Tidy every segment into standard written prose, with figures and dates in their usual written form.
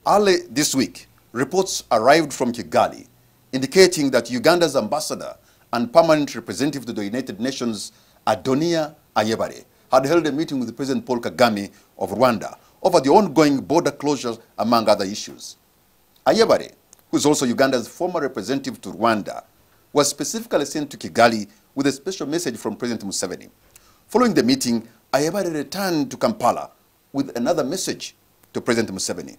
Early this week, reports arrived from Kigali indicating that Uganda's ambassador and permanent representative to the United Nations, Adonia Ayebare, had held a meeting with President Paul Kagame of Rwanda over the ongoing border closures, among other issues. Ayebare, who is also Uganda's former representative to Rwanda, was specifically sent to Kigali with a special message from President Museveni. Following the meeting, Ayebare returned to Kampala with another message to President Museveni.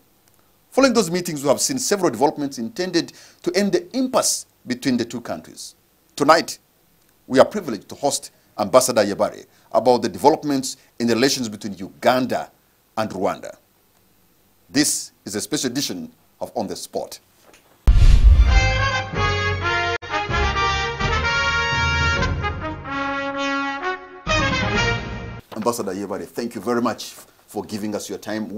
Following those meetings, we have seen several developments intended to end the impasse between the two countries. Tonight, we are privileged to host Ambassador Ayebare about the developments in the relations between Uganda and Rwanda. This is a special edition of On the Spot. Ambassador Ayebare, thank you very much for giving us your time.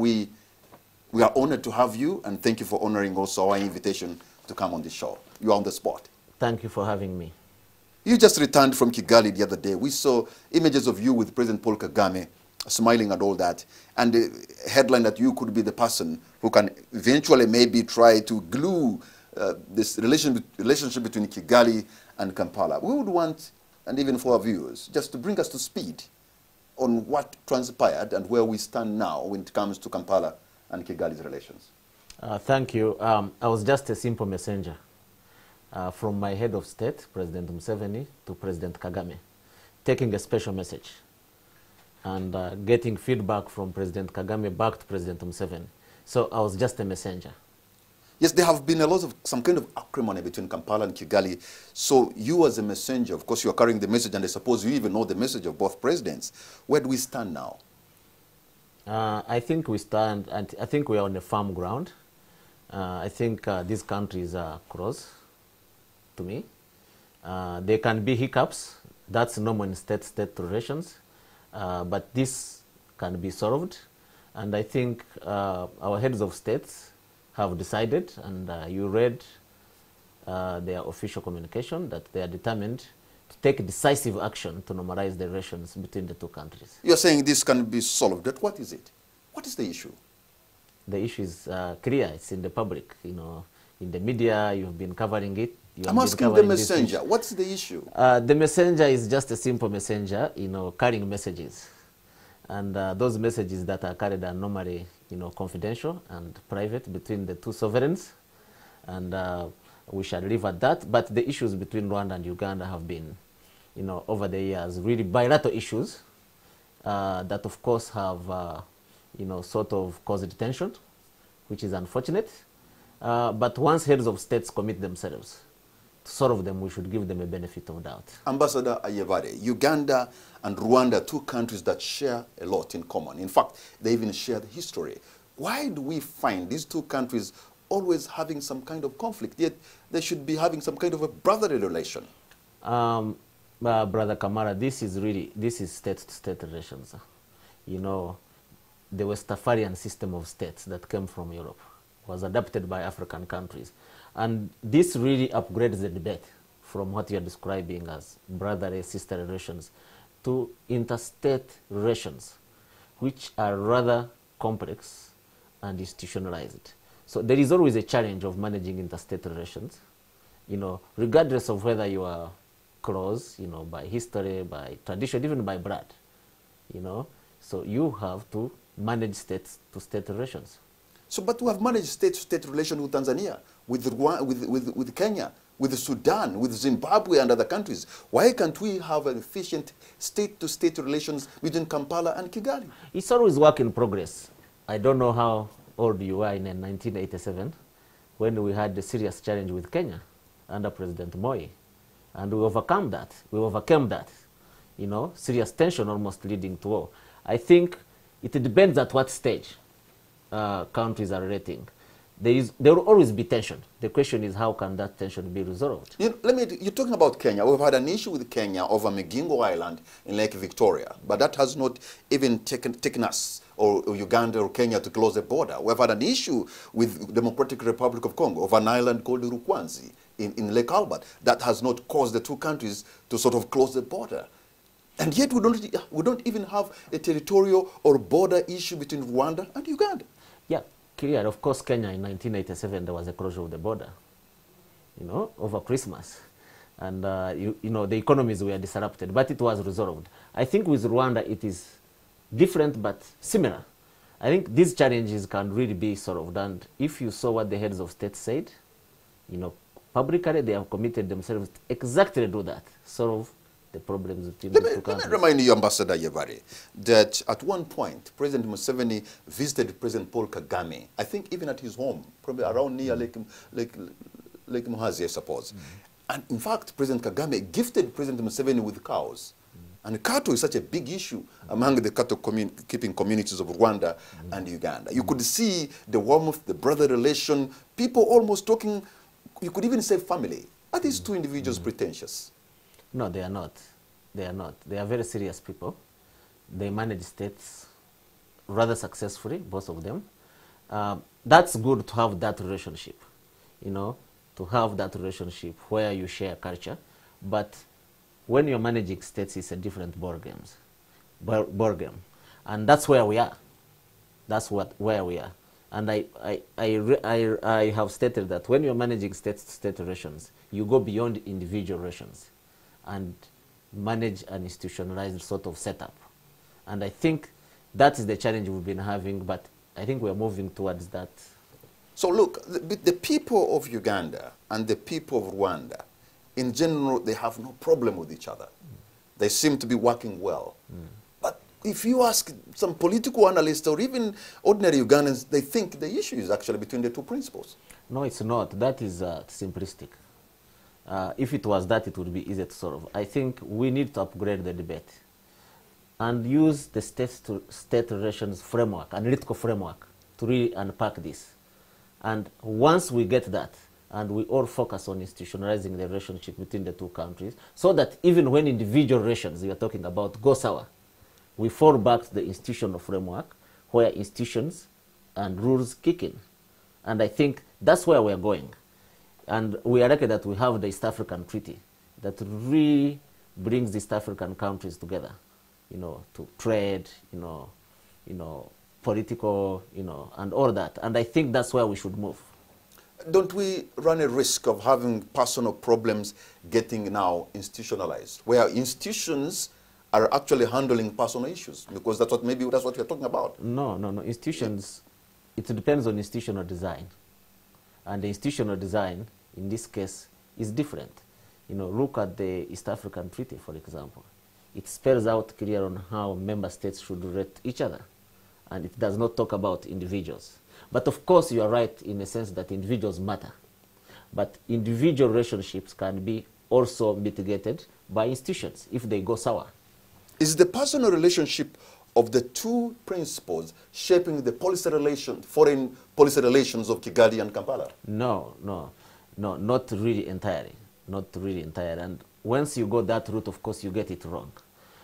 We are honored to have you, and thank you for honoring also our invitation to come on the show. You are on the spot. Thank you for having me. You just returned from Kigali the other day. We saw images of you with President Paul Kagame smiling at all that, and the headline that you could be the person who can eventually maybe try to glue this relationship between Kigali and Kampala. We would want, and even for our viewers, just to bring us to speed on what transpired and where we stand now when it comes to Kampala and Kigali's relations. Thank you. I was just a simple messenger from my head of state, President Museveni, to President Kagame, taking a special message and getting feedback from President Kagame back to President Museveni. So I was just a messenger. Yes, there have been a lot of some kind of acrimony between Kampala and Kigali. So you as a messenger, of course you are carrying the message, and I suppose you even know the message of both presidents. Where do we stand now? I think we stand, and I think we are on a firm ground. I think these countries are close to me. There can be hiccups. That's normal in state-state relations. But this can be solved. And I think our heads of states have decided, and you read their official communication, that they are determined to take decisive action to normalize the relations between the two countries. You're saying this can be solved. But what is it? What is the issue? The issue is clear. It's in the public. You know, in the media, you've been covering it. I'm asking the messenger. What's the issue? The messenger is just a simple messenger, you know, carrying messages. And those messages that are carried are normally, you know, confidential and private between the two sovereigns. And we shall leave at that. But the issues between Rwanda and Uganda have been, you know, over the years, really bilateral issues that, of course, have, you know, sort of caused tension, which is unfortunate. But once heads of states commit themselves to solve them, we should give them a benefit of doubt. Ambassador Ayebare, Uganda and Rwanda, two countries that share a lot in common. In fact, they even share the history. Why do we find these two countries always having some kind of conflict, yet they should be having some kind of a brotherly relation? Brother Kamara, this is state-to-state relations. You know, the Westphalian system of states that came from Europe was adapted by African countries. And this really upgrades the debate from what you're describing as brotherly sister relations to interstate relations, which are rather complex and institutionalized. So there is always a challenge of managing interstate relations, you know, regardless of whether you are close, you know, by history, by tradition, even by blood, you know. So you have to manage state-to-state relations. So, but we have managed state-to-state relations with Tanzania, with Kenya, with Sudan, with Zimbabwe and other countries. Why can't we have an efficient state-to-state relations between Kampala and Kigali? It's always work in progress. I don't know how old you are in 1987 when we had the serious challenge with Kenya under President Moi. And we overcame that. You know, serious tension almost leading to war. I think it depends at what stage countries are relating. There will always be tension. The question is, how can that tension be resolved? You're talking about Kenya. We've had an issue with Kenya over Megingo Island in Lake Victoria, but that has not even taken us or Uganda or Kenya to close the border. We've had an issue with Democratic Republic of Congo over an island called Rukwanzi in Lake Albert. That has not caused the two countries to sort of close the border. And yet we don't even have a territorial or border issue between Rwanda and Uganda. Yeah, clear. Of course, Kenya in 1987, there was a closure of the border, you know, over Christmas. And, you know, the economies were disrupted, but it was resolved. I think with Rwanda, it is different but similar. I think these challenges can really be solved. And if you saw what the heads of state said, you know, publicly they have committed themselves to exactly do that, solve the problems between the two countries. Let me remind you, Ambassador Yebare, that at one point, President Museveni visited President Paul Kagame, I think even at his home, probably around near Lake Muhazi, I suppose. And in fact, President Kagame gifted President Museveni with cows. And cattle is such a big issue among the cattle keeping communities of Rwanda and Uganda. You could see the warmth, the brother relation, people almost talking, you could even say family. Are these two individuals pretentious? No, they are not. They are not. They are very serious people. They manage states rather successfully, both of them. That's good to have that relationship, you know, to have that relationship where you share culture. But when you're managing states, it's a different ball game. And that's where we are. That's where we are. And I have stated that when you're managing state-to-state relations, you go beyond individual relations and manage an institutionalized sort of setup. And I think that is the challenge we've been having, but I think we're moving towards that. So look, the people of Uganda and the people of Rwanda, in general, they have no problem with each other. They seem to be working well. But if you ask some political analysts or even ordinary Ugandans, they think the issue is actually between the two principles. No, it's not. That is simplistic. If it was that, it would be easy to solve. I think we need to upgrade the debate and use the state-to-state relations framework, analytical framework, to really unpack this. And once we get that, and we all focus on institutionalizing the relationship between the two countries, so that even when individual relations you are talking about go sour, we fall back to the institutional framework where institutions and rules kick in. And I think that's where we are going. And we are lucky that we have the East African Treaty that really brings the East African countries together, you know, to trade, you know, political, you know, and all that. And I think that's where we should move. Don't we run a risk of having personal problems getting now institutionalized, where institutions are actually handling personal issues? Because that's what maybe that's what you're talking about. No. Institutions, it depends on institutional design. And the institutional design, in this case, is different. You know, look at the East African Treaty, for example. It spells out clear on how member states should rate each other. And it does not talk about individuals. But of course, you are right in the sense that individuals matter. But individual relationships can be also mitigated by institutions if they go sour. Is the personal relationship of the two principles shaping the policy relation, foreign policy relations of Kigali and Kampala? No, not really entirely. Not really entirely. And once you go that route, of course, you get it wrong.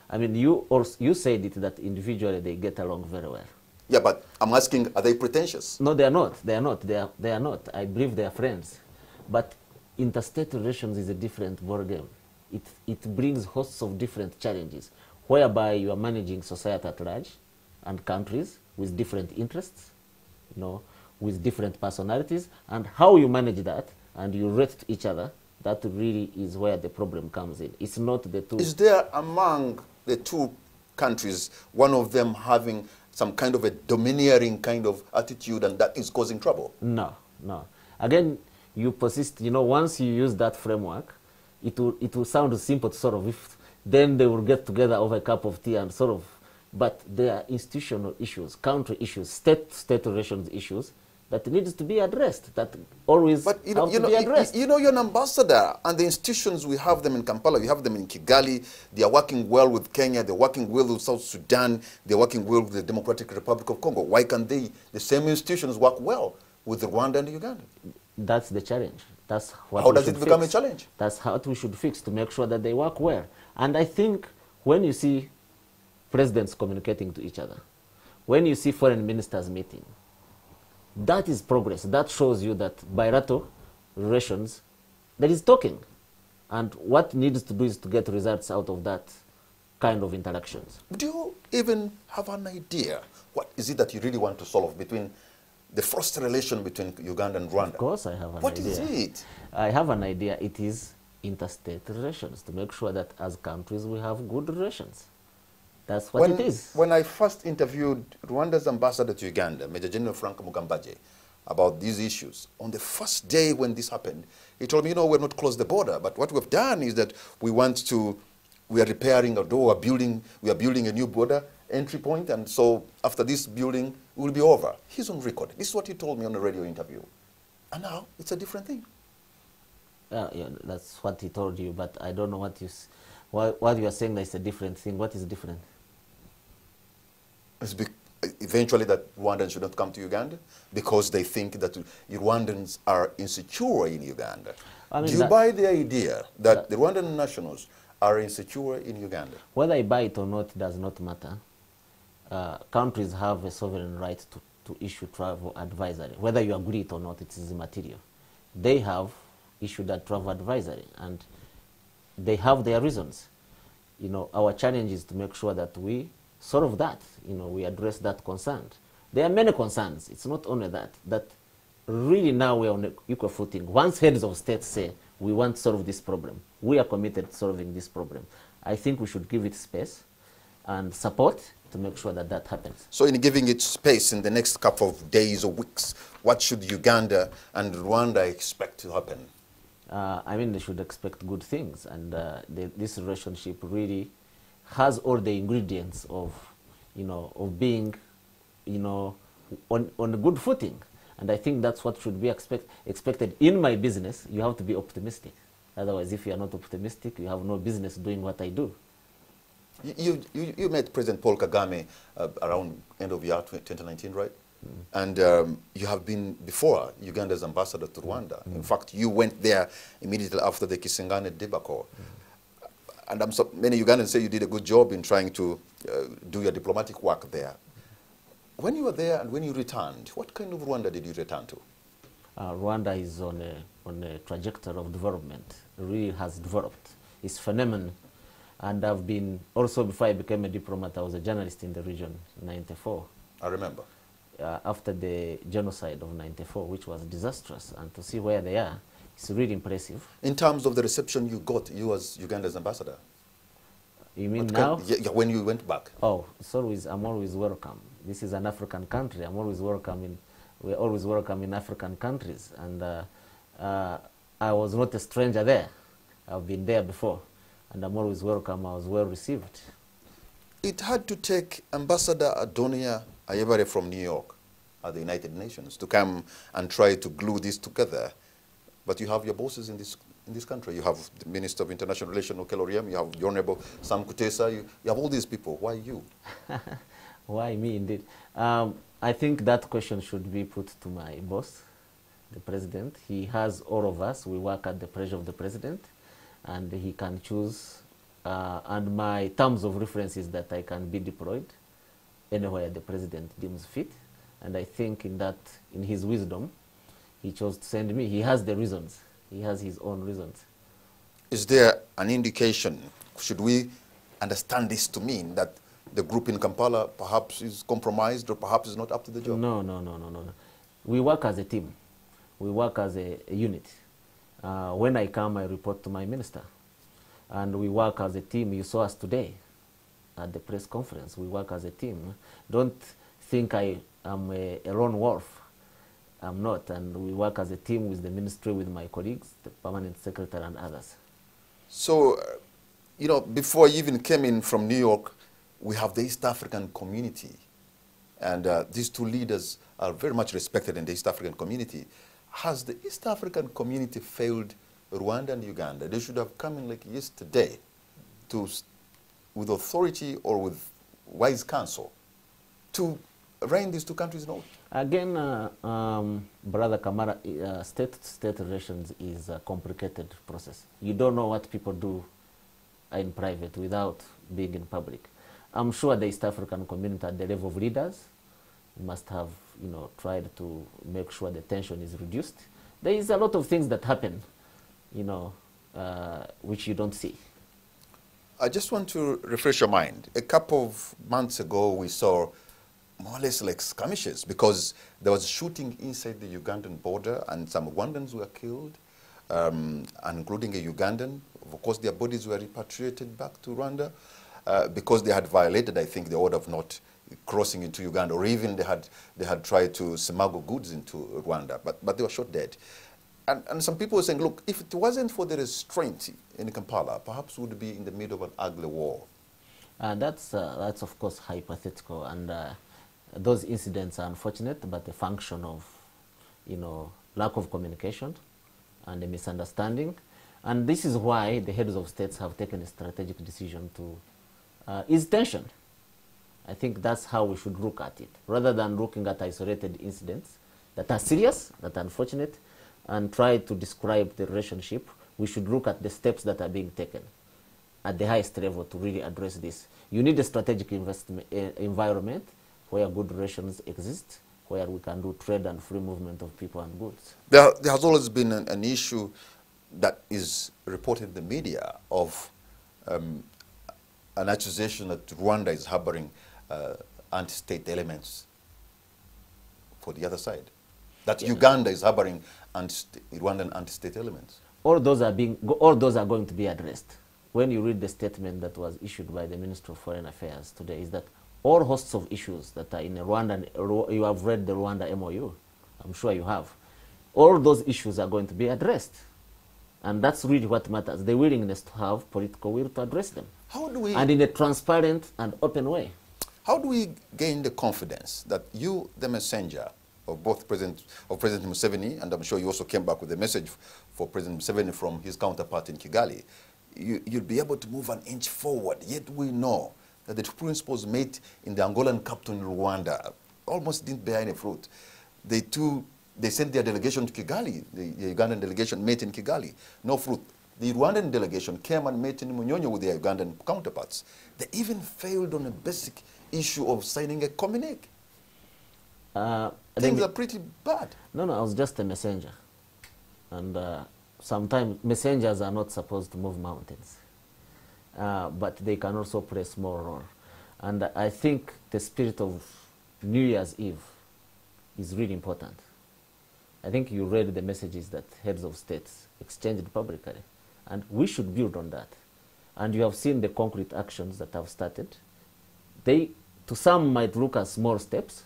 I mean, you said it that individually they get along very well. Yeah, but I'm asking, are they pretentious? No, they are not. They are not. They are not. I believe they are friends. But interstate relations is a different ballgame. It brings hosts of different challenges, whereby you are managing society at large and countries with different interests, you know, with different personalities, and how you manage that and you rate each other, that really is where the problem comes in. It's not the two. Is there among the two countries one of them having some kind of a domineering kind of attitude and that is causing trouble? No. Again, you persist, you know, once you use that framework, it will sound simple to sort of, if then they will get together over a cup of tea and sort of, but there are institutional issues, country issues, state relations issues that needs to be addressed, that always have to be addressed. You know, you're an ambassador, and the institutions, we have them in Kampala, we have them in Kigali, they are working well with Kenya, they're working well with South Sudan, they're working well with the Democratic Republic of Congo. Why can't the same institutions work well with Rwanda and Uganda? That's the challenge. That's what How does it become a challenge? That's how we should fix to make sure that they work well. And I think when you see presidents communicating to each other, when you see foreign ministers meeting, that is progress. That shows you that bilateral relations, there is talking. And what needs to do is to get results out of that kind of interactions. Do you even have an idea? What is it that you really want to solve between the first relation between Uganda and Rwanda? Of course I have an idea. What is it? I have an idea. It is interstate relations, to make sure that as countries we have good relations. That's what it is. When I first interviewed Rwanda's ambassador to Uganda, Major General Frank Mugambaje, about these issues, on the first day when this happened, he told me, you know, we're not closed the border, but what we've done is that we are repairing a door, we are building a new border entry point, and so after this building, it will be over. He's on record. This is what he told me on a radio interview. And now, it's a different thing. Yeah, that's what he told you, but I don't know what you are saying that it's a different thing. What is different? It's eventually that Rwandans should not come to Uganda because they think that Rwandans are insecure in Uganda. I mean, do you buy the idea that the Rwandan nationals are insecure in Uganda? Whether I buy it or not does not matter. Countries have a sovereign right to issue travel advisory. Whether you agree it or not, it is immaterial. They have issued that travel advisory, and they have their reasons. You know, our challenge is to make sure that we solve that. You know, we address that concern. There are many concerns. It's not only that really now we're on equal footing. Once heads of state say, we want to solve this problem, we are committed to solving this problem, I think we should give it space and support to make sure that that happens. So in giving it space in the next couple of days or weeks, what should Uganda and Rwanda expect to happen? I mean, they should expect good things, and this relationship really has all the ingredients of, you know, of being, you know, on a good footing. And I think that's what should be expected. In my business, you have to be optimistic. Otherwise, if you are not optimistic, you have no business doing what I do. You met President Paul Kagame around end of year 2019, right? And you have been before Uganda's ambassador to Rwanda. In fact, you went there immediately after the Kisangani debacle. And many Ugandans say you did a good job in trying to do your diplomatic work there. When you were there and when you returned, what kind of Rwanda did you return to? Rwanda is on a trajectory of development. It really has developed. It's phenomenal. And I've been, also before I became a diplomat, I was a journalist in the region in '94. I remember. After the genocide of '94, which was disastrous, and to see where they are, it's really impressive. In terms of the reception you got, you as Uganda's ambassador? You mean now? Yeah, when you went back. Oh, I'm always welcome. This is an African country. I'm always welcome we're always welcome in African countries. And I was not a stranger there. I've been there before. And I'm always welcome. I was well received. It had to take Ambassador Adonia Ayebare from New York at the United Nations to come and try to glue this together. But you have your bosses in this country. You have the Minister of International Relations, Okello Oryem. You have the Honorable Sam Kutesa. You have all these people. Why you? Why me, indeed? I think that question should be put to my boss, the President. He has all of us. We work at the pressure of the President, and he can choose. And my terms of reference is that I can be deployed anywhere the President deems fit. And I think in his wisdom, he chose to send me. He has the reasons. He has his own reasons. Is there an indication, should we understand this to mean that the group in Kampala perhaps is compromised or perhaps is not up to the job? No. We work as a team. We work as a unit. When I come, I report to my minister. And we work as a team. You saw us today at the press conference. We work as a team. Don't think I am a lone wolf. I'm not. And we work as a team with the ministry, with my colleagues, the permanent secretary and others. So, you know, before you even came in from New York, we have the East African community. And these two leaders are very much respected in the East African community. Has the East African community failed Rwanda and Uganda? They should have come in like yesterday with authority or with wise counsel to rein these two countries out. Again, Brother Kamara, state-to-state relations is a complicated process. You don't know what people do in private without being in public. I'm sure the East African community at the level of leaders must have, you know, tried to make sure the tension is reduced. There is a lot of things that happen, you know, which you don't see. I just want to refresh your mind. A couple of months ago, we saw more or less like skirmishes, because there was shooting inside the Ugandan border and some Rwandans were killed, and including a Ugandan. Of course, their bodies were repatriated back to Rwanda because they had violated, I think, the order of not crossing into Uganda, or even they had tried to smuggle goods into Rwanda, but they were shot dead. And some people were saying, look, if it wasn't for the restraint in Kampala, perhaps we would be in the middle of an ugly war. That's of course hypothetical, and those incidents are unfortunate, but a function of, lack of communication and a misunderstanding. And this is why the heads of states have taken a strategic decision to ease tension. I think that's how we should look at it, rather than looking at isolated incidents that are serious, that are unfortunate, and try to describe the relationship. We should look at the steps that are being taken at the highest level to really address this. You need a strategic environment where good relations exist, where we can do trade and free movement of people and goods. There has always been an issue that is reported in the media of an accusation that Rwanda is harboring anti-state elements for the other side. That Uganda is harboring Rwandan anti-state elements. All those are going to be addressed. When you read the statement that was issued by the Minister of Foreign Affairs today, is that all hosts of issues that are in Rwanda, you have read the Rwanda MOU, I'm sure you have. All those issues are going to be addressed. And that's really what matters, the willingness to have political will to address them. How do we, and in a transparent and open way. How do we gain the confidence that you, the messenger of both President Museveni, and I'm sure you also came back with a message for President Museveni from his counterpart in Kigali, you'll be able to move an inch forward, yet we know that the principles made in the Angolan capital in Rwanda almost didn't bear any fruit. They sent their delegation to Kigali, the Ugandan delegation met in Kigali, no fruit. The Rwandan delegation came and met in Munyonyo with their Ugandan counterparts. They even failed on a basic issue of signing a communique. Things are pretty bad. No, I was just a messenger. And sometimes messengers are not supposed to move mountains. But they can also play a small role. And I think the spirit of New Year's Eve is really important. I think you read the messages that heads of states exchanged publicly. And we should build on that. And you have seen the concrete actions that have started. They, to some, might look as small steps,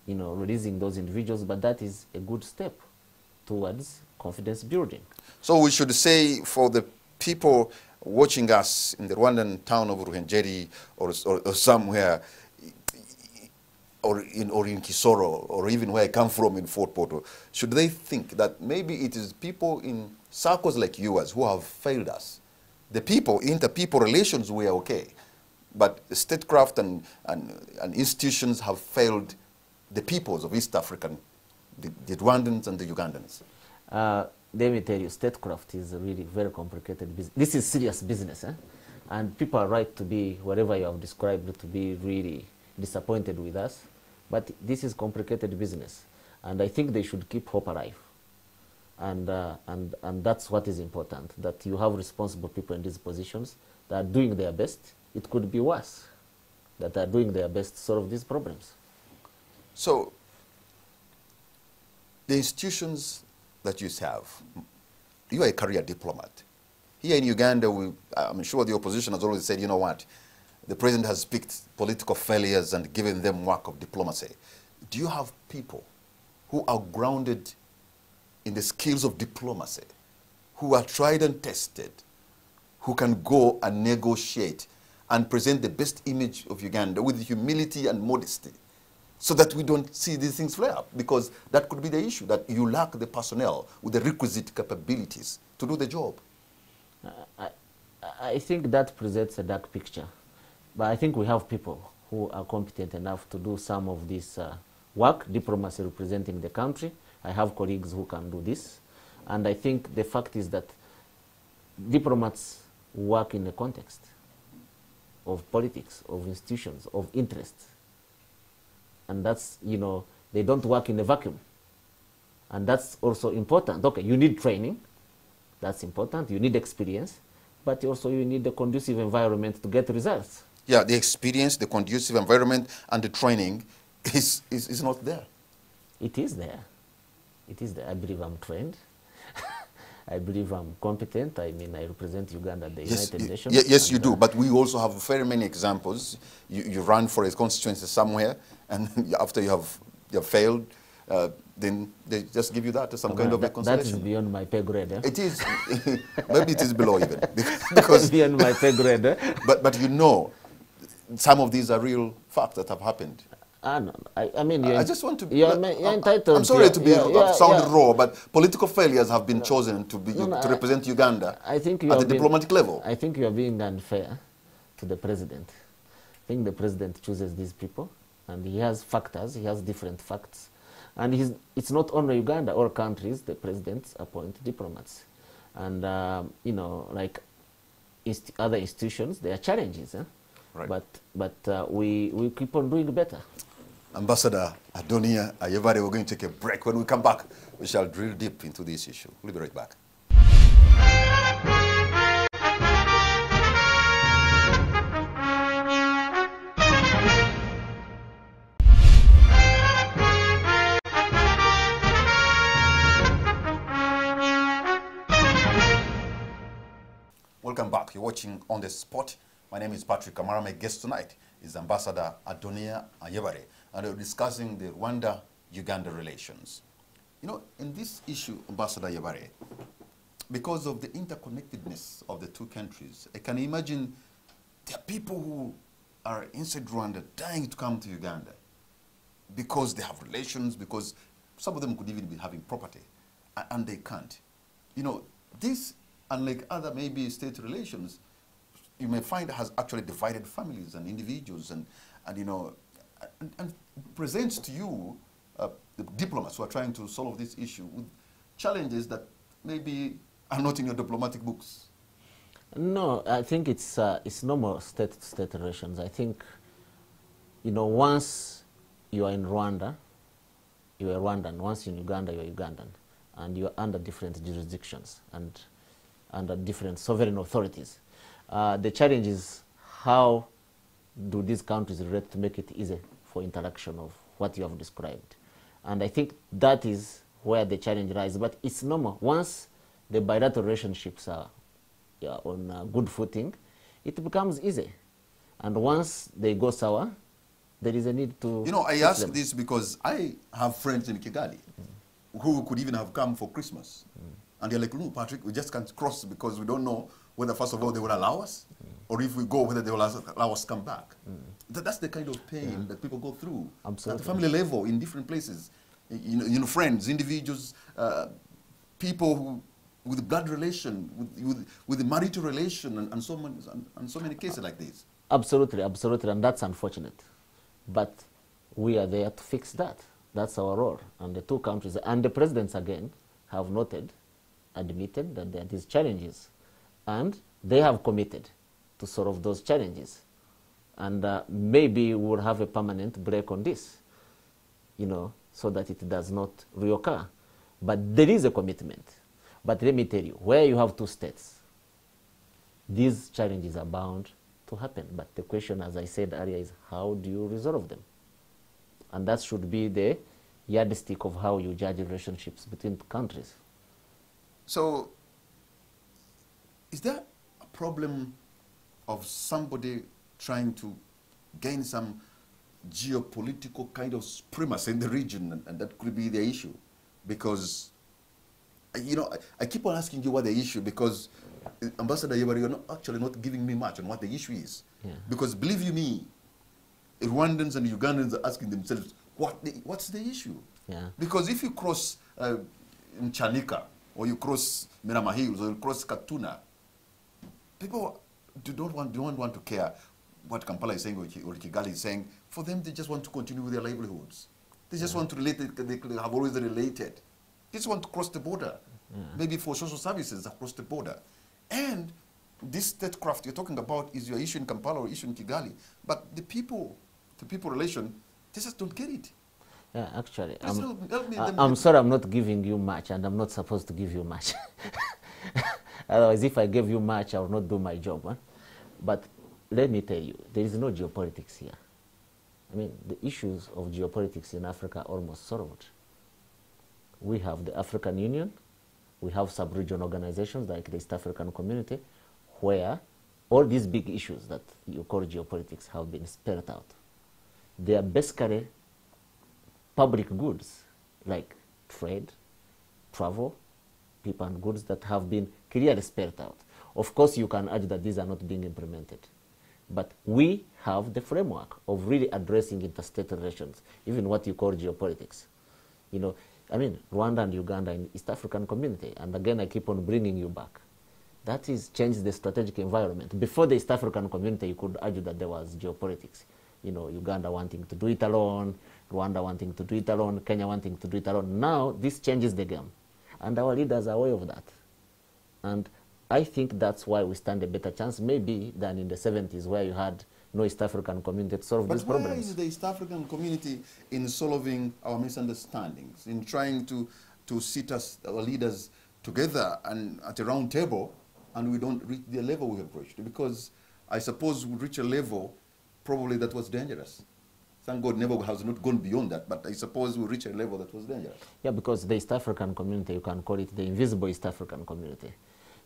releasing those individuals, but that is a good step towards confidence building. So we should say, for the people watching us in the Rwandan town of Ruhengeri or somewhere, or in Kisoro, or even where I come from in Fort Portal, should they think that maybe it is people in circles like yours who have failed us? The people, inter-people relations were okay, but statecraft and institutions have failed the peoples of East Africa, the Rwandans and the Ugandans. Let me tell you, statecraft is a really very complicated business. This is serious business, and people are right to be, whatever you have described, to be really disappointed with us. But this is complicated business, and I think they should keep hope alive. And that's what is important, that you have responsible people in these positions that are doing their best. It could be worse, that are doing their best to solve these problems. So, the institutions that you have, you are a career diplomat. Here in Uganda, I'm sure the opposition has always said, you know what, the president has picked political failures and given them work of diplomacy. Do you have people who are grounded in the skills of diplomacy, who are tried and tested, who can go and negotiate and present the best image of Uganda with humility and modesty, so that we don't see these things flare up? Because that could be the issue, that you lack the personnel with the requisite capabilities to do the job. I think that presents a dark picture. But I think we have people who are competent enough to do some of this work, diplomacy representing the country. I have colleagues who can do this. And I think the fact is that diplomats work in a context of politics, of institutions, of interests. And that's, they don't work in a vacuum. And that's also important. Okay, you need training. That's important. You need experience. But also you need a conducive environment to get results. Yeah, the experience, the conducive environment, and the training is not there. It is there. It is there. I believe I'm trained. I believe I'm competent. I mean, I represent Uganda at the United Nations. Yes, you do. But we also have very many examples. You run for a constituency somewhere, and after you have failed, then they just give you that as some kind of a consolation. That is beyond my pay grade. Eh? It is. Maybe it is below even. Because beyond my pay grade. Eh? But you know, some of these are real facts that have happened. No. I mean, I just want to. You're entitled. I'm sorry to be sound raw, but political failures have been chosen to represent Uganda at the diplomatic level. I think you are being unfair to the president. I think the president chooses these people, and he has factors. He has different facts, and it's not only Uganda. All countries, the presidents appoint diplomats, and you know, like other institutions, there are challenges. Right. But we keep on doing better. Ambassador Adonia Ayebare, we're going to take a break. When we come back, we shall drill deep into this issue. We'll be right back. Welcome back. You're watching On the Spot. My name is Patrick Kamara. My guest tonight is Ambassador Adonia Ayebare, and we're discussing the Rwanda-Uganda relations. You know, in this issue, Ambassador Ayebare, because of the interconnectedness of the two countries, I can imagine there are people who are inside Rwanda dying to come to Uganda because they have relations, because some of them could even be having property, and they can't. You know, this, unlike other maybe state relations, you may find has actually divided families and individuals, and you know, and presents to you the diplomats who are trying to solve this issue with challenges that maybe are not in your diplomatic books. No, I think it's normal state-to-state relations. I think, you know, once you are in Rwanda, you are Rwandan. Once in Uganda, you are Ugandan, and you are under different jurisdictions and under different sovereign authorities. The challenge is how do these countries relate to make it easy for interaction of what you have described. And I think that is where the challenge lies. But it's normal. Once the bilateral relationships are on a good footing, it becomes easy. And once they go sour, there is a need to... You know, I ask this because I have friends in Kigali who could even have come for Christmas. And they're like, no, Patrick, we just can't cross because we don't know whether, first of all, they will allow us, or if we go, whether they will allow us to come back. That's the kind of pain that people go through. Absolutely. At the family level, in different places. You know, friends, individuals, people who, with blood relation, with the marital relation, and so many cases like this. Absolutely, absolutely, and that's unfortunate. But we are there to fix that. That's our role. And the two countries, and the presidents again, have admitted that there are these challenges. And they have committed to solve those challenges. And maybe we'll have a permanent break on this, you know, so that it does not reoccur. But there is a commitment. But let me tell you, where you have two states, these challenges are bound to happen. But the question, as I said earlier, is how do you resolve them? And that should be the yardstick of how you judge relationships between countries. So, is there a problem of somebody trying to gain some geopolitical kind of supremacy in the region, and that could be the issue? Because, you know, I keep on asking you what the issue, because Ambassador Ayebare, you're actually not giving me much on what the issue is. Yeah. Because believe you me, Rwandans and Ugandans are asking themselves, what's the issue? Yeah. Because if you cross Chanika, or you cross Mirama Hills, or you cross Katuna, people don't want to care what Kampala is saying or Kigali is saying. For them, they just want to continue with their livelihoods. They just want to relate, they have always related. They just want to cross the border, maybe for social services across the border. And this statecraft you're talking about is your issue in Kampala or issue in Kigali. But the people-to-people relation, they just don't get it. Yeah, actually, I'm sorry I'm not giving you much, and I'm not supposed to give you much. Otherwise, if I gave you much, I would not do my job. Huh? But let me tell you, there is no geopolitics here. I mean, the issues of geopolitics in Africa are almost solved. We have the African Union, we have sub-region organizations like the East African Community, where all these big issues that you call geopolitics have been spelled out. They are basically public goods, like trade, travel, people and goods that have been clearly spelled out. Of course, you can argue that these are not being implemented. But we have the framework of really addressing interstate relations, even what you call geopolitics. You know, I mean, Rwanda and Uganda in East African Community, and again, I keep on bringing you back. That is changed the strategic environment. Before the East African Community, you could argue that there was geopolitics. You know, Uganda wanting to do it alone, Rwanda wanting to do it alone, Kenya wanting to do it alone. Now, this changes the game. And our leaders are aware of that. And I think that's why we stand a better chance, maybe, than in the 70s, where you had no East African Community to solve these problems. But where is the East African Community in solving our misunderstandings, in trying to sit us, our leaders, together and at a round table, and we don't reach the level we have reached? Because I suppose we reach a level probably that was dangerous. Thank God never has not gone beyond that, but I suppose we reach a level that was dangerous. Yeah, because the East African Community, you can call it the invisible East African Community.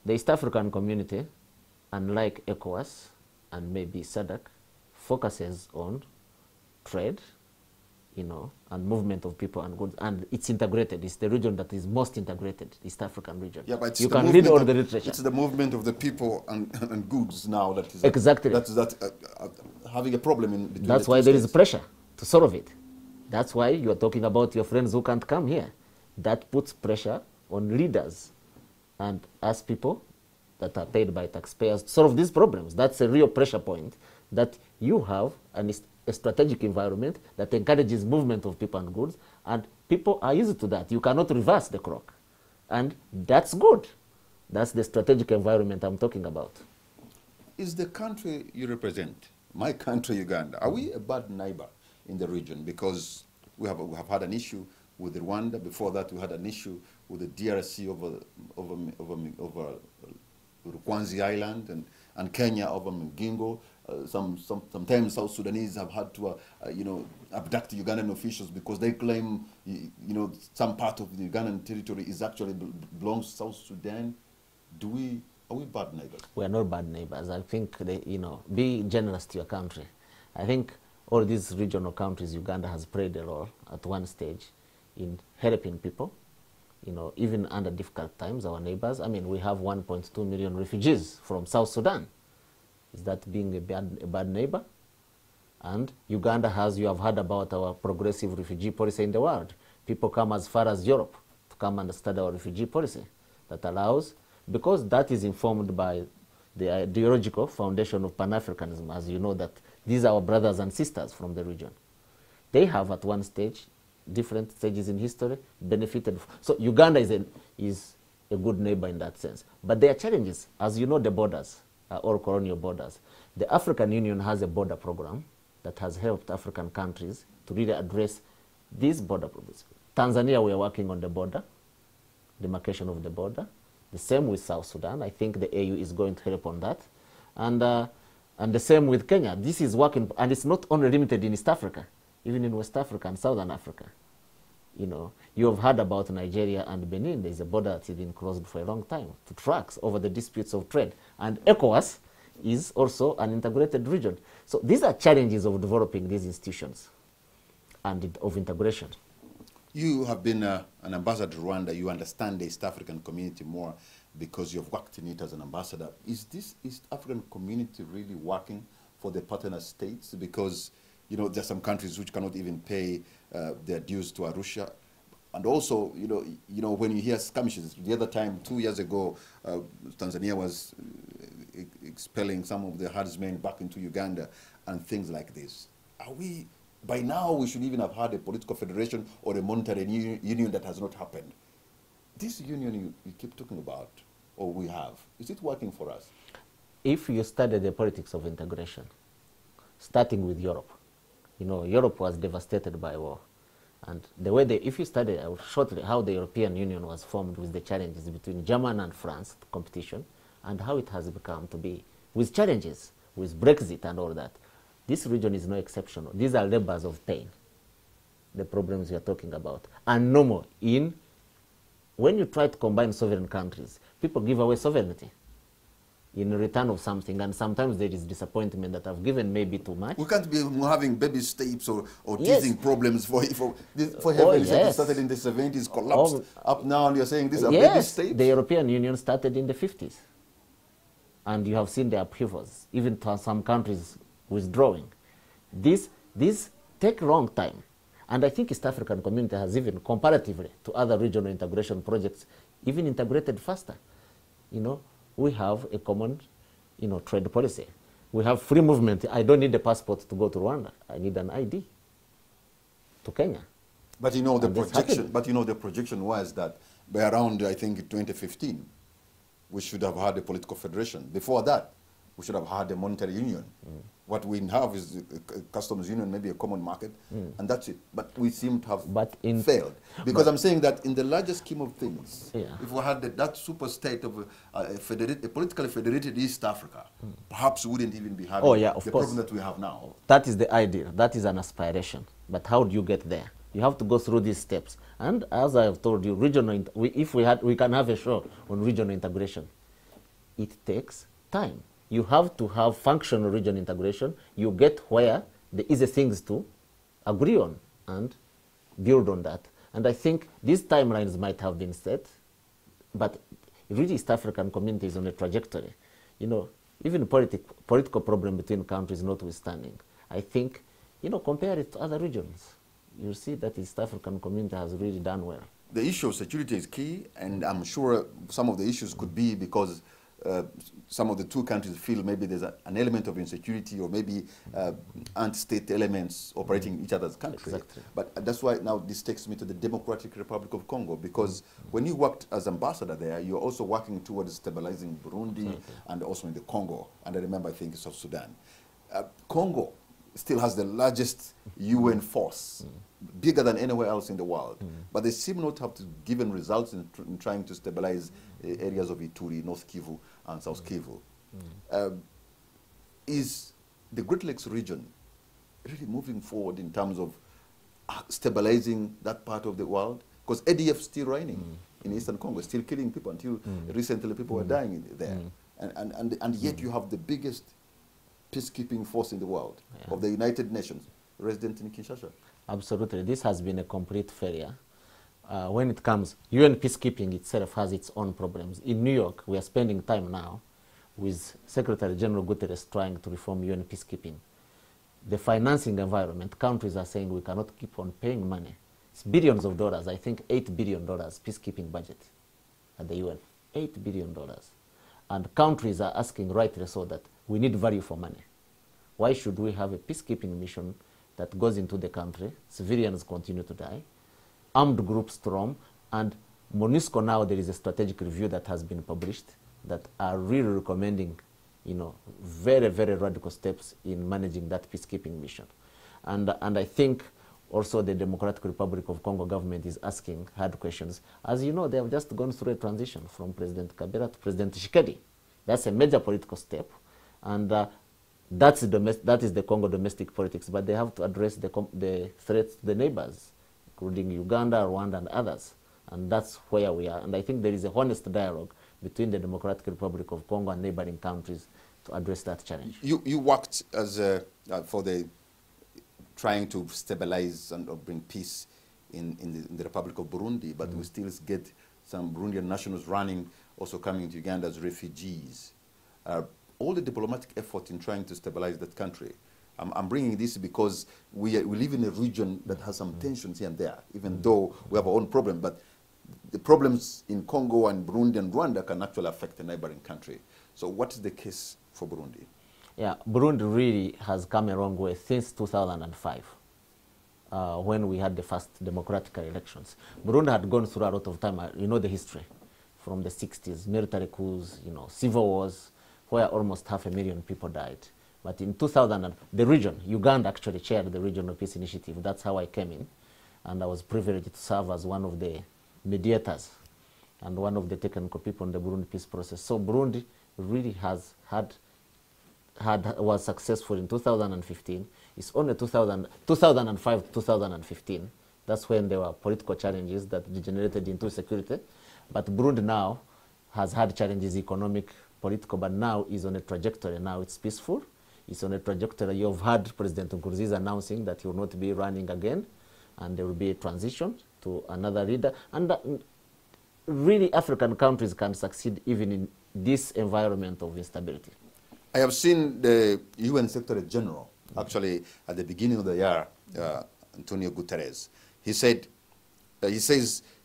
The East African Community, unlike ECOWAS and maybe SADC, focuses on trade, you know, and movement of people and goods, and it's integrated. It's the region that is most integrated, East African region. Yeah, but you can read all the literature. It's the movement of the people and goods now that is exactly having a problem in between. That's why there is pressure to solve it. That's why you are talking about your friends who can't come here. That puts pressure on leaders and us people that are paid by taxpayers to solve these problems. That's a real pressure point, that you have a strategic environment that encourages movement of people and goods, and people are used to that. You cannot reverse the clock. And that's good. That's the strategic environment I'm talking about. Is the country you represent, my country, Uganda, are we a bad neighbor in the region? Because we have had an issue with Rwanda. Before that, we had an issue with the DRC over Rukwanzi Island, and Kenya over Mgingo. Sometimes South Sudanese have had to, abduct Ugandan officials because they claim, some part of the Ugandan territory is actually belongs to South Sudan. Are we bad neighbors? We are not bad neighbors. I think, be generous to your country. I think all these regional countries, Uganda has played a role at one stage in helping people, even under difficult times, our neighbors. I mean, we have 1.2 million refugees from South Sudan. Is that being a bad neighbor? And Uganda you have heard about our progressive refugee policy in the world. People come as far as Europe to come and study our refugee policy that allows, because that is informed by the ideological foundation of Pan-Africanism, as you know, that these are our brothers and sisters from the region. They have at one stage, different stages in history, benefited. So Uganda is a good neighbor in that sense. But there are challenges. As you know, the borders are all colonial borders. The African Union has a border program that has helped African countries to really address these border problems. Tanzania, we are working on the border, demarcation of the border. The same with South Sudan. I think the AU is going to help on that. And the same with Kenya. This is working, and it's not only limited in East Africa, even in West Africa and Southern Africa. You have heard about Nigeria and Benin. There's a border that's been closed for a long time to trucks over the disputes of trade. And ECOWAS is also an integrated region. So these are challenges of developing these institutions and of integration. You have been an ambassador to Rwanda. You understand the East African community more because you've worked in it as an ambassador. Is this East African community really working for the partner states? Because there are some countries which cannot even pay their dues to Arusha. And also, when you hear skirmishes, the other time, 2 years ago, Tanzania was expelling some of the herdsmen back into Uganda and things like this. By now, we should even have had a political federation or a monetary union that has not happened. This union you keep talking about, or we have, is it working for us? If you study the politics of integration, starting with Europe, Europe was devastated by war. And the way if you study shortly how the European Union was formed with the challenges between Germany and France, competition, and how it has become to be with challenges with Brexit and all that. This region is no exception. These are labors of pain, the problems we are talking about. And no more. When you try to combine sovereign countries, people give away sovereignty in return of something, and sometimes there is disappointment that I've given maybe too much. We can't be having baby steps or Yes. teething problems for heaven. Yes. It started in the 70s, collapsed up now, and you're saying these are baby Yes, steps? the European Union started in the 50s. And you have seen the upheavals, even to some countries withdrawing. These take long time. And I think East African community has even, comparatively to other regional integration projects, even integrated faster. You know, we have a common, trade policy. We have free movement. I don't need a passport to go to Rwanda. I need an ID to Kenya. But the And this projection. happened. But the projection was that by around, I think, 2015, we should have had a political federation. Before that, we should have had a monetary union. What we have is a customs union, maybe a common market, and that's it. But we seem to have failed. Because I'm saying that in the larger scheme of things, if we had that super state of a politically federated East Africa, perhaps we wouldn't even be having the problem that we have now. That is the ideal. That is an aspiration. But how do you get there? You have to go through these steps. And as I have told you, we can have a show on regional integration. It takes time. You have to have functional regional integration. You get where the easy things to agree on and build on that. And I think these timelines might have been set, but really East African community is on a trajectory. Even political problem between countries notwithstanding, I think, compare it to other regions. You see that East African community has really done well. The issue of security is key, and I'm sure some of the issues could be because some of the two countries feel maybe there's an element of insecurity or maybe anti-state elements operating in each other's country. Exactly. But that's why now this takes me to the Democratic Republic of Congo, because when you worked as ambassador there, you're also working towards stabilizing Burundi and also in the Congo, and I remember I think South Sudan. Congo still has the largest UN force, bigger than anywhere else in the world. But they seem not to have given results in trying to stabilize areas of Ituri, North Kivu, and South Kivu. Is the Great Lakes region really moving forward in terms of stabilizing that part of the world? Because ADF is still reigning in Eastern Congo, still killing people. Until recently people were dying there. And yet you have the biggest peacekeeping force in the world, of the United Nations, resident in Kinshasa. Absolutely. This has been a complete failure. When it comes, UN peacekeeping itself has its own problems. In New York, we are spending time now with Secretary General Guterres trying to reform UN peacekeeping. The financing environment, countries are saying we cannot keep on paying money. It's billions of dollars, I think $8 billion peacekeeping budget at the UN, $8 billion. And countries are asking rightly so that we need value for money. Why should we have a peacekeeping mission that goes into the country, civilians continue to die, armed groups storm, and MONUSCO now there is a strategic review that has been published that are really recommending, very, very radical steps in managing that peacekeeping mission. And I think also the Democratic Republic of Congo government is asking hard questions. As you know, they have just gone through a transition from President Kabila to President Tshisekedi. That's a major political step. And that is the Congo domestic politics, but they have to address the threats to the neighbors, including Uganda, Rwanda, and others. And that's where we are. And I think there is a honest dialogue between the Democratic Republic of Congo and neighboring countries to address that challenge. You worked as for the trying to stabilize and bring peace in the Republic of Burundi, but we still get some Burundian nationals running, also coming to Uganda as refugees. All the diplomatic effort in trying to stabilize that country. I'm bringing this because we live in a region that has some tensions here and there, even though we have our own problem. But the problems in Congo and Burundi and Rwanda can actually affect the neighboring country. So what is the case for Burundi? Yeah, Burundi really has come a long way since 2005, when we had the first democratic elections. Burundi had gone through a lot of time, you know the history, from the 60s, military coups, civil wars, where almost 500,000 people died. But in 2000, the region, Uganda actually chaired the Regional Peace Initiative. That's how I came in. And I was privileged to serve as one of the mediators and one of the technical people in the Burundi peace process. So Burundi really has had was successful in 2015. It's only 2005, 2015. That's when there were political challenges that degenerated into security. But Burundi now has had challenges, economic, political, but now is on a trajectory. Now it's peaceful. It's on a trajectory. You've had President Nkurunziza announcing that he will not be running again, and there will be a transition to another leader. And really, African countries can succeed even in this environment of instability. I have seen the UN Secretary General, actually, at the beginning of the year, Antonio Guterres. He says,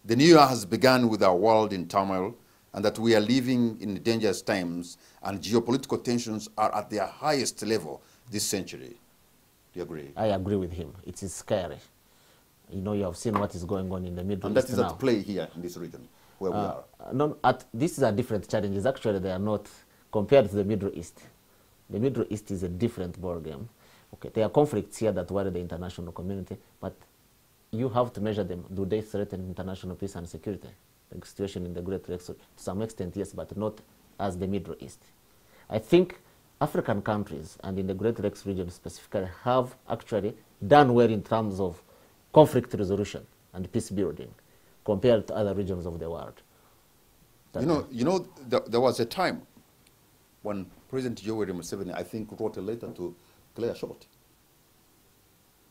the new year has begun with our world in turmoil, and that we are living in dangerous times, and geopolitical tensions are at their highest level this century. Do you agree? I agree with him. It is scary. You know, you have seen what is going on in the Middle East now. And that is at play here in this region, where we are. No, these are different challenges. Actually, they are not compared to the Middle East. The Middle East is a different ballgame. Okay, there are conflicts here that worry the international community, but you have to measure them. Do they threaten international peace and security? The situation in the Great Lakes, to some extent, yes, but not as the Middle East. I think African countries, and in the Great Lakes region specifically, have actually done well in terms of conflict resolution and peace building compared to other regions of the world. There was a time when President Yoweri Museveni, I think, wrote a letter to Claire Short,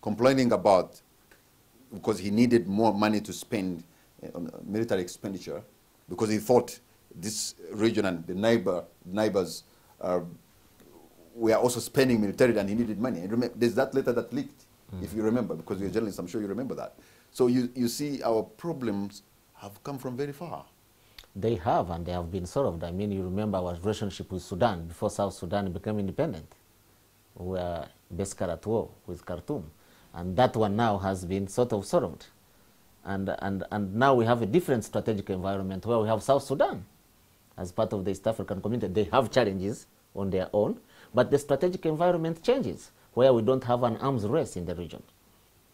complaining about, because he needed more money to spend on military expenditure, because he thought this region and the neighbors were also spending militarily, and he needed money. And remember, there's that letter that leaked, if you remember, because you're journalists, I'm sure you remember that. So you see our problems have come from very far. They have, and they have been solved. I mean, you remember our relationship with Sudan before South Sudan became independent. We were basically at war with Khartoum. And that one now has been sort of solved. And now we have a different strategic environment where we have South Sudan as part of the East African community. They have challenges on their own, but the strategic environment changes, where we don't have an arms race in the region.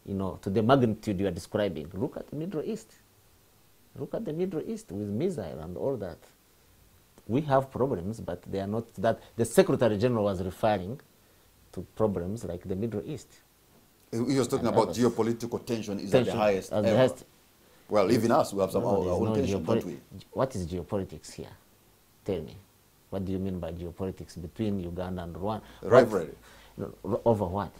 You know, to the magnitude you are describing. Look at the Middle East. Look at the Middle East with missile and all that. We have problems, but they are not that. The Secretary General was referring to problems like the Middle East. He was talking about geopolitical tension is at the highest ever. Well, even us, we have some our own tension, don't we? What is geopolitics here? Tell me. What do you mean by geopolitics between Uganda and Rwanda? Rivalry. Over what?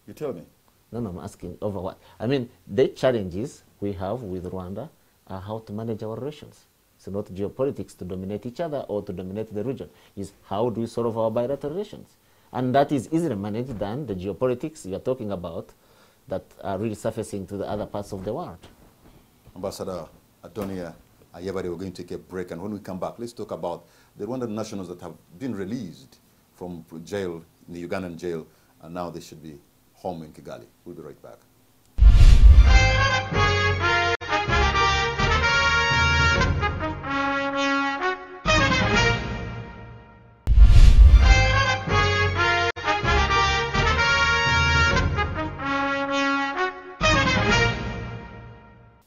You tell me. No, I'm asking over what? I mean, the challenges we have with Rwanda are how to manage our relations. It's not geopolitics to dominate each other or to dominate the region. It's how do we solve our bilateral relations? And that is easier managed than the geopolitics you are talking about that are really surfacing to the other parts of the world. Ambassador Adonia Ayebare, we're going to take a break, and when we come back, let's talk about the Rwandan nationals that have been released from jail, in the Ugandan jail, and now they should be home in Kigali. We'll be right back.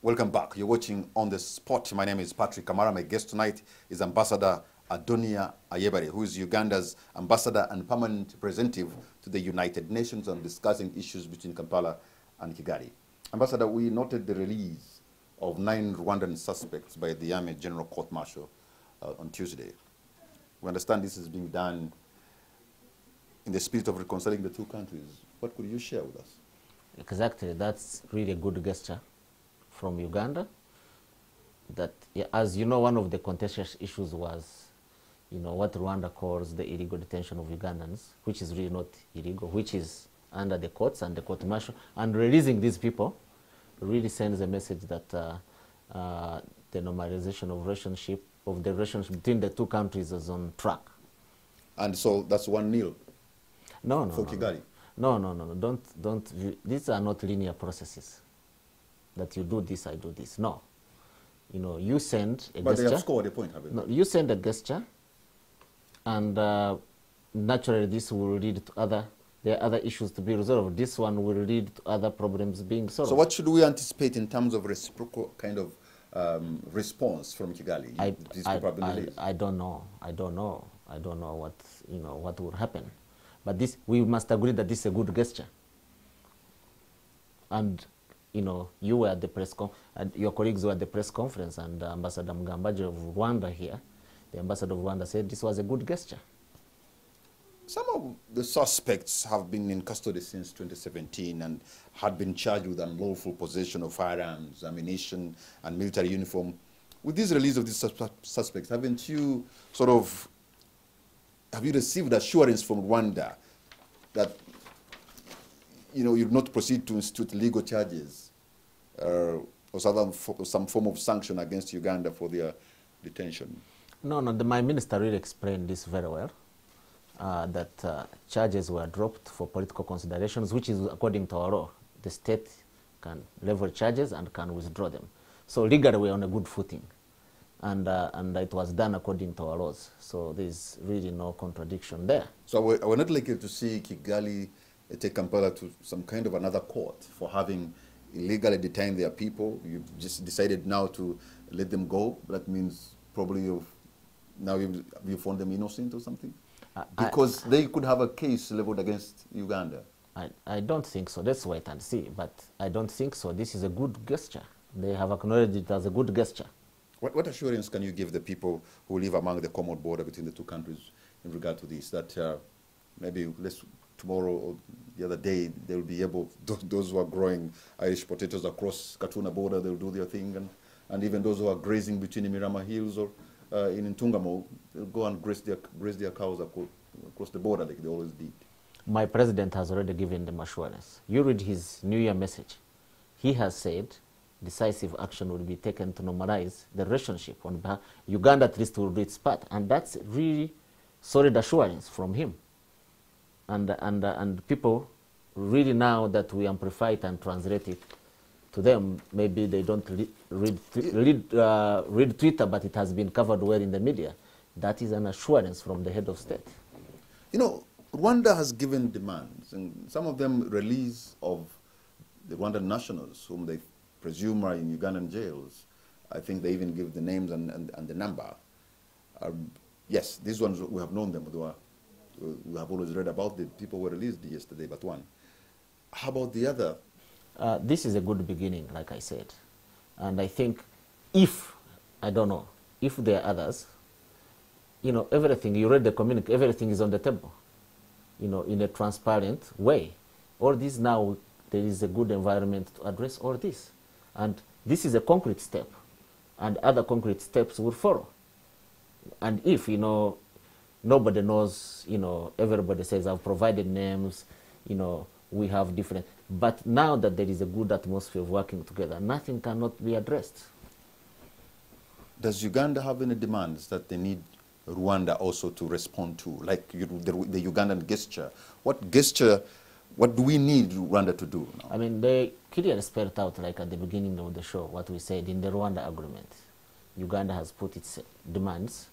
Welcome back. You're watching On the Spot. My name is Patrick Kamara. My guest tonight is Ambassador Adonia Ayebare, who is Uganda's ambassador and permanent representative to the United Nations on discussing issues between Kampala and Kigali. Ambassador, we noted the release of 9 Rwandan suspects by the Army General Court Martial on Tuesday. We understand this is being done in the spirit of reconciling the two countries. What could you share with us? Exactly. That's really a good gesture from Uganda. That, as you know, one of the contentious issues was, you know, what Rwanda calls the illegal detention of Ugandans, which is really not illegal, which is under the courts and the court martial. And releasing these people really sends a message that the normalization of the relationship between the two countries is on track. And so that's 1-0 for Kigali? No. Don't view, these are not linear processes. That you do this, I do this. No. You know, you send a gesture. But they have scored a point, haven't they? No, you send a gesture, and naturally this will lead to there are other issues to be resolved. This one will lead to other problems being solved. So what should we anticipate in terms of reciprocal kind of response from Kigali? I don't know. I don't know what, what will happen. But this, we must agree that this is a good gesture. And, you were at the press and your colleagues were at the press conference, and Ambassador Mugambaji of Rwanda here, the ambassador of Rwanda, said this was a good gesture. Some of the suspects have been in custody since 2017 and had been charged with unlawful possession of firearms, ammunition, and military uniform. With this release of these suspects, haven't you have you received assurance from Rwanda that you'll not proceed to institute legal charges or some form of sanction against Uganda for their detention? No, my minister really explained this very well. That charges were dropped for political considerations, which is according to our law. The state can level charges and can withdraw them. So legally we're on a good footing. And it was done according to our laws. So there's really no contradiction there. So we're not likely to see Kigali take Kampala to some kind of another court for having illegally detained their people. You just decided now to let them go. That means probably you found them innocent or something? Because they could have a case leveled against Uganda. I don't think so. Let's wait and see. But I don't think so. This is a good gesture. They have acknowledged it as a good gesture. What assurance can you give the people who live among the common border between the two countries in regard to this? That maybe tomorrow or the other day they'll be able, those who are growing Irish potatoes across Katuna border, they'll do their thing. And even those who are grazing between Mirama Hills or in Ntungamo, they'll go and graze their cows across the border like they always did. My president has already given them assurance. You read his New Year message. He has said decisive action will be taken to normalize the relationship. On behalf, Uganda at least will do its part. And that's really solid assurance from him. And people really, now that we amplify it and translate it to them, maybe they don't read Twitter, but it has been covered well in the media. That is an assurance from the head of state. Rwanda has given demands, and some of them release of the Rwandan nationals whom they presume are in Ugandan jails. I think they even give the names and the number. Yes, these ones, we have known them. We have always read about the people who were released yesterday, but one. How about the other? This is a good beginning, like I said. And I think if there are others, everything, you read the communique, everything is on the table, in a transparent way. All this now, there is a good environment to address all this. And this is a concrete step, and other concrete steps will follow. And if, nobody knows, everybody says, I've provided names, we have different, but now that there is a good atmosphere of working together, nothing cannot be addressed. Does Uganda have any demands that they need Rwanda also to respond to, like the Ugandan gesture? What do we need Rwanda to do now? I mean, they clearly spelled out, like at the beginning of the show, what we said in the Rwanda agreement. Uganda has put its demands.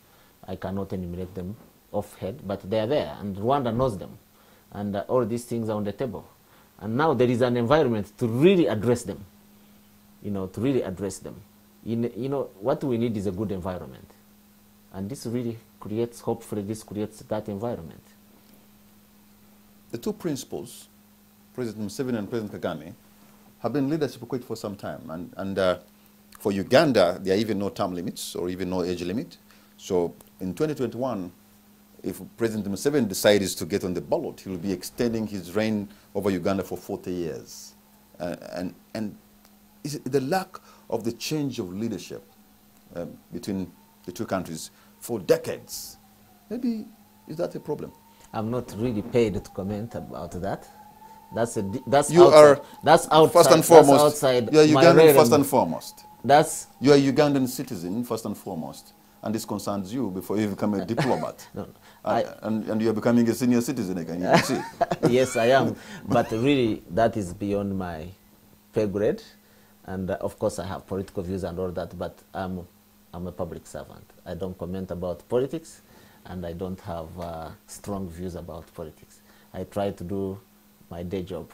I cannot enumerate them off head, but they are there, and Rwanda knows them. And all these things are on the table. And now there is an environment to really address them, what we need is a good environment. And this really creates, hopefully this creates that environment. The two principals, President Museveni and President Kagame, have been leadership for some time. And for Uganda, there are even no term limits or even no age limit. So in 2021, if President Museveni decides to get on the ballot, he will be extending his reign over Uganda for 40 years. And is it the lack of the change of leadership between the two countries for decades, maybe is that a problem? I'm not really paid to comment about that. That's outside. First and foremost. Outside. You are Ugandan first and foremost. You are a Ugandan citizen first and foremost, and this concerns you before you become a diplomat. No, and you are becoming a senior citizen again. You see. Yes, I am, but really that is beyond my pay grade, and of course I have political views and all that. But I'm a public servant. I don't comment about politics, and I don't have strong views about politics. I try to do my day job,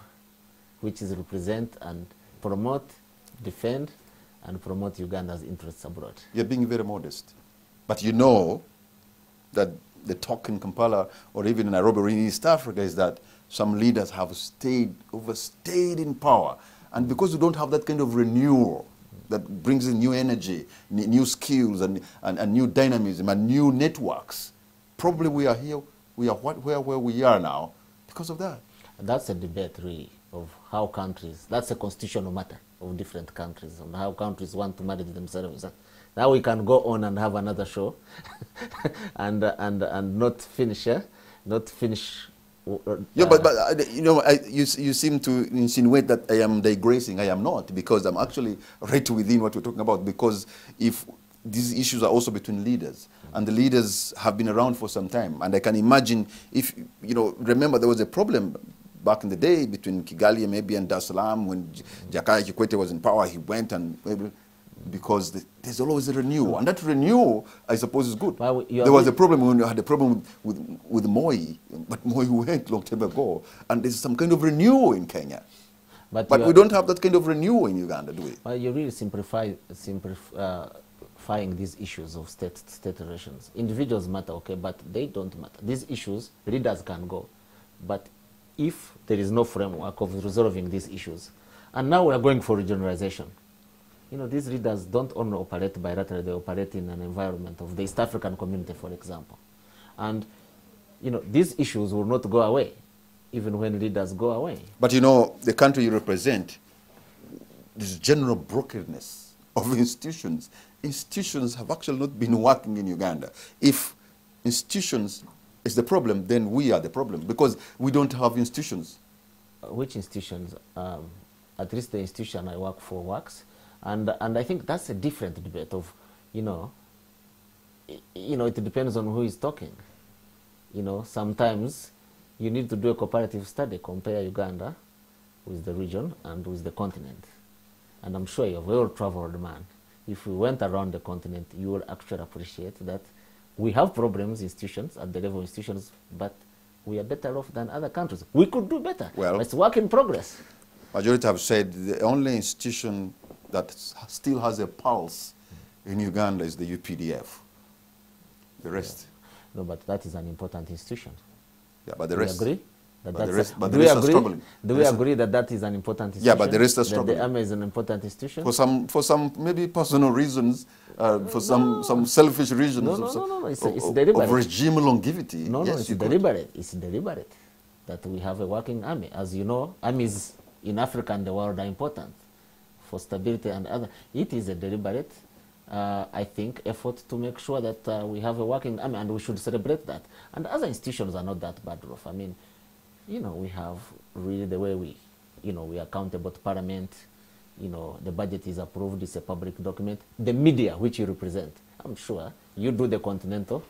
which is represent and promote, defend, and promote Uganda's interests abroad. You're being very modest. But you know that the talk in Kampala or even in Nairobi or in East Africa is that some leaders have overstayed in power. And because we don't have that kind of renewal that brings in new energy, new skills, and new dynamism, and new networks, probably we are here, where we are now because of that. And that's a debate, really, of how countries, that's a constitutional matter of different countries, on how countries want to manage themselves. Now we can go on and have another show and not finish, yeah, but you know, you seem to insinuate that I am digressing. I am not, because I'm actually right within what we're talking about. Because if these issues are also between leaders, and the leaders have been around for some time, and I can imagine if, you know, remember there was a problem back in the day between Kigali maybe and Dar es Salaam when Jakaya Kikwete was in power. He went and maybe, because there's always a renewal, and that renewal, I suppose, is good. Well, there was a problem when you had a problem with Moi, but Moi went long time ago, and there's some kind of renewal in Kenya. But we don't have that kind of renewal in Uganda, do we? Well, you really simplifying these issues of state relations. Individuals matter, okay, but they don't matter. These issues, leaders can go, but if there is no framework of resolving these issues, and now we are going for regionalization. You know, these leaders don't only operate bilaterally, they operate in an environment of the East African community, for example. And, you know, these issues will not go away, even when leaders go away. But, you know, the country you represent, this general brokenness of institutions. Institutions have actually not been working in Uganda. If institutions is the problem, then we are the problem, because we don't have institutions. Which institutions? At least the institution I work for works. And I think that's a different debate of, you know, it depends on who is talking. You know, sometimes you need to do a comparative study, compare Uganda with the region and with the continent. And I'm sure you're a well-traveled man. If we went around the continent, you will actually appreciate that we have problems, institutions, at the level of institutions, but we are better off than other countries. We could do better. Well, it's work in progress. Majority have said the only institution that still has a pulse in Uganda is the UPDF. The rest. No, but that is an important institution. Yeah, but the rest. Agree? But the rest are struggling. Do we agree that that is an important institution? Yeah, but the rest are struggling. That the army is an important institution? For some maybe personal reasons, for some selfish reasons. No. It's deliberate. Of regime longevity. No, yes, it's deliberate. It's deliberate that we have a working army. As you know, armies in Africa and the world are important for stability and other. It is a deliberate, I think, effort to make sure that we have a working army, and we should celebrate that. And other institutions are not that bad off. I mean, you know, we have really the way we are accountable to Parliament. You know, the budget is approved, it's a public document. The media, which you represent, I'm sure you do the continental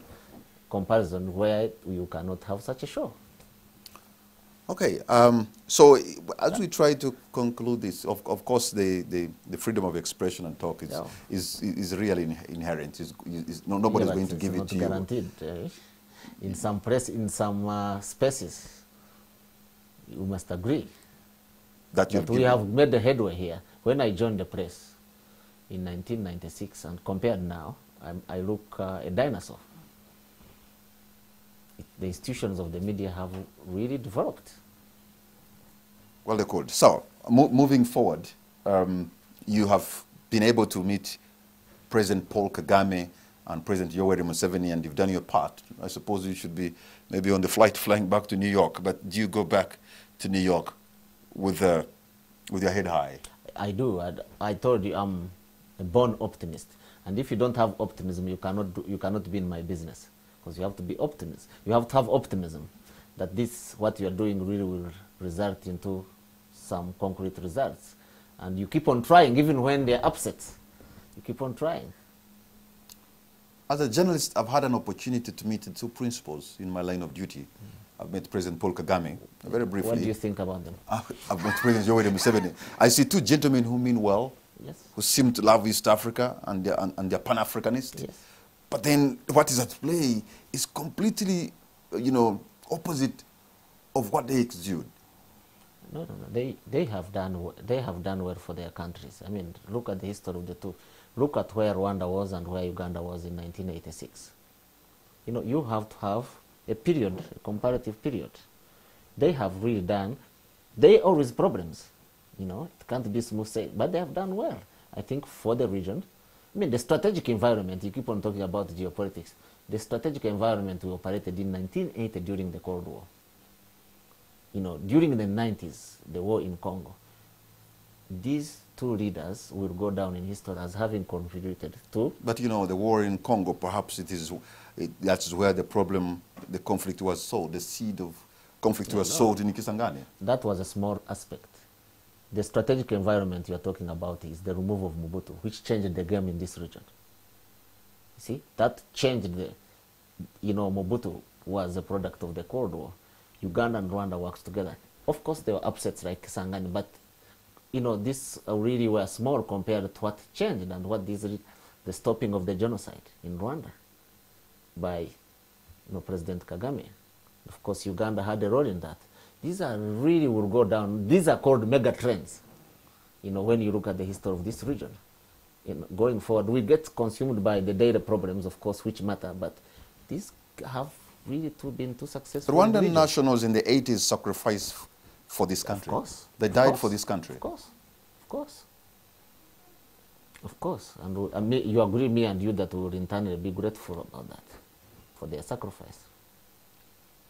comparison where you cannot have such a show. Okay, so as we try to conclude this, of course, the freedom of expression and talk is really inherent. Nobody's going to give it to you. Guaranteed. In some press, in some spaces, you must agree that we have made the headway here. When I joined the press in 1996 and compared now, I look a dinosaur. The institutions of the media have really developed. Well, they could. So, moving forward, you have been able to meet President Paul Kagame and President Yoweri Museveni, and you've done your part. I suppose you should be maybe on the flight flying back to New York, but do you go back to New York with your head high? I do. I told you I'm a born optimist, and if you don't have optimism, you cannot be in my business, because you have to be optimist. You have to have optimism that what you are doing really will result into some concrete results, and you keep on trying even when they're upset. You keep on trying. As a journalist, I've had an opportunity to meet two principals in my line of duty. I've met President Paul Kagame, very briefly. What do you think about them? I've met President Yoweri Museveni. I see two gentlemen who mean well, yes, who seem to love East Africa, and they're Pan-Africanist. Yes. But then what is at play is completely, opposite of what they exude. No. They have done well for their countries. I mean, look at the history of the two. Look at where Rwanda was and where Uganda was in 1986. You know, you have to have a period, a comparative period. They have really done, they always problems. You know, it can't be smooth sailing, but they have done well, I think, for the region. I mean, the strategic environment, you keep on talking about geopolitics. The strategic environment we operated in 1980 during the Cold War. You know, during the 90s, the war in Congo, these two leaders will go down in history as having contributed to. But you know, the war in Congo, perhaps that's where the problem, the conflict was sowed, the seed of conflict was sowed in Kisangani. That was a small aspect. The strategic environment you are talking about is the removal of Mobutu, which changed the game in this region. You see, that changed the, you know, Mobutu was a product of the Cold War. Uganda and Rwanda worked together. Of course, there were upsets like Kisangani, but you know, this really were small compared to what changed and what this, the stopping of the genocide in Rwanda by, you know, President Kagame. Of course, Uganda had a role in that. These are really will go down. These are called mega trends. You know, when you look at the history of this region, you know, going forward, we get consumed by the daily problems, of course, which matter, but these have really been too successful. Rwandan nationals in the 80s sacrificed for this country. Of course. They died for this country. Of course. Of course. Of course. And you agree, me and you, that we will internally be grateful about that, for their sacrifice.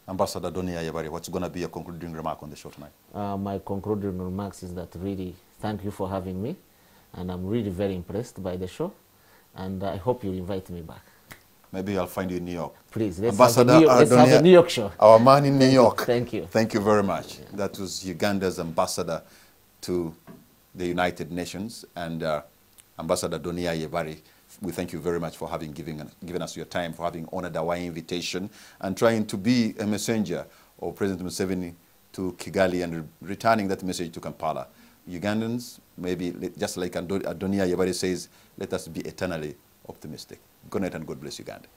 Ambassador Donia Yebari, what's going to be your concluding remark on the show tonight? My concluding remarks is that really thank you for having me, and I'm really very impressed by the show, and I hope you invite me back. Maybe I'll find you in New York. Please, let's Ambassador have a New York show. Our man in New York. Thank you. Thank you very much. Yeah. That was Uganda's ambassador to the United Nations, and Ambassador Donia Yebari. We thank you very much for having given us your time, for having honored our invitation and trying to be a messenger of President Museveni to Kigali and returning that message to Kampala. Ugandans, maybe just like Donia Yebari says, let us be eternally optimistic. Good night and God bless Uganda.